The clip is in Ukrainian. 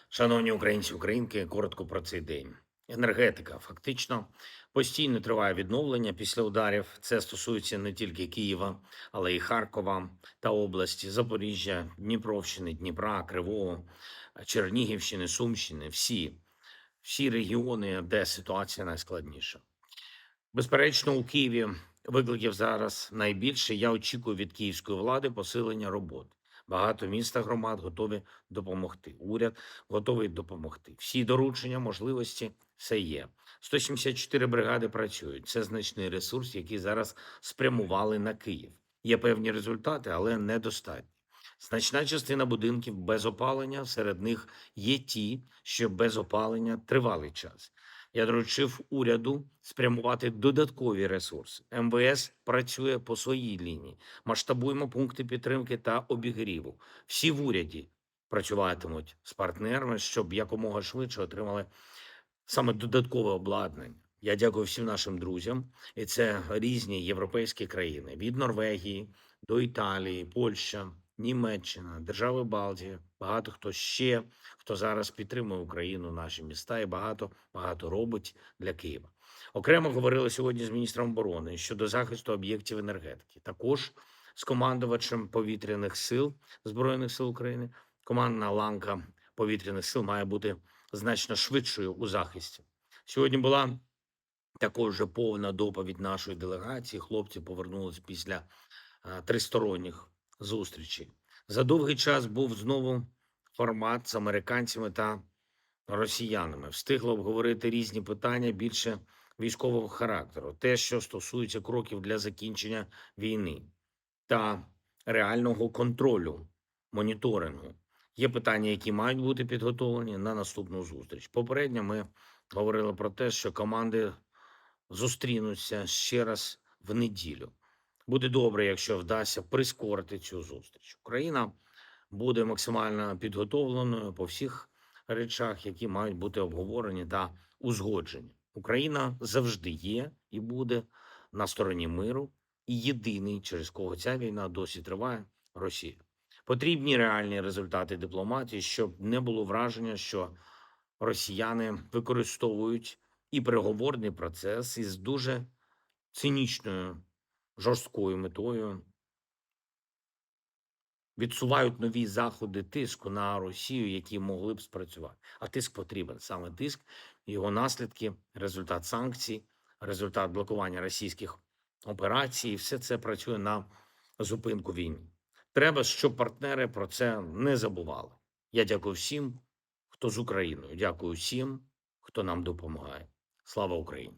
Шановні українці, українки, коротко про цей день. Енергетика фактично постійно триває відновлення після ударів. Це стосується не тільки Києва, але й Харкова та області, Запоріжжя, Дніпровщини, Дніпра, Кривого, Чернігівщини, Сумщини. Всі регіони, де ситуація найскладніша. Безперечно, у Києві викликів зараз найбільше. Я очікую від київської влади посилення роботи. Багато міст та громад готові допомогти. Уряд готовий допомогти. Всі доручення, можливості, все є. 174 бригади працюють. Це значний ресурс, який зараз спрямували на Київ. Є певні результати, але недостатні. Значна частина будинків без опалення, серед них є ті, що без опалення тривалий час. Я доручив уряду спрямувати додаткові ресурси. МВС працює по своїй лінії. Масштабуємо пункти підтримки та обігріву. Всі в уряді працюватимуть з партнерами, щоб якомога швидше отримали саме додаткове обладнання. Я дякую всім нашим друзям, і це різні європейські країни від Норвегії до Італії, Польща, Німеччина, держави Балтії. Багато хто ще, хто зараз підтримує Україну, наші міста, і багато робить для Києва. Окремо говорили сьогодні з міністром оборони щодо захисту об'єктів енергетики. Також з командувачем повітряних сил Збройних сил України. Командна ланка повітряних сил має бути значно швидшою у захисті. Сьогодні була також вже повна доповідь нашої делегації. Хлопці повернулись після тристоронніх зустрічей. За довгий час був знову формат з американцями та росіянами. Встигли обговорити різні питання більше військового характеру, те, що стосується кроків для закінчення війни та реального контролю, моніторингу. Є питання, які мають бути підготовлені на наступну зустріч. Попередньо ми говорили про те, що команди зустрінуться ще раз в неділю. Буде добре, якщо вдасться прискорити цю зустріч. Україна буде максимально підготовленою по всіх речах, які мають бути обговорені та узгоджені. Україна завжди є і буде на стороні миру, і єдиний, через кого ця війна досі триває, Росія. Потрібні реальні результати дипломатії, щоб не було враження, що росіяни використовують і переговорний процес із дуже цинічною, жорсткою метою, відсувають нові заходи тиску на Росію, які могли б спрацювати. А тиск потрібен. Саме тиск, його наслідки, результат санкцій, результат блокування російських операцій. Все це працює на зупинку війни. Треба, щоб партнери про це не забували. Я дякую всім, хто з Україною. Дякую всім, хто нам допомагає. Слава Україні!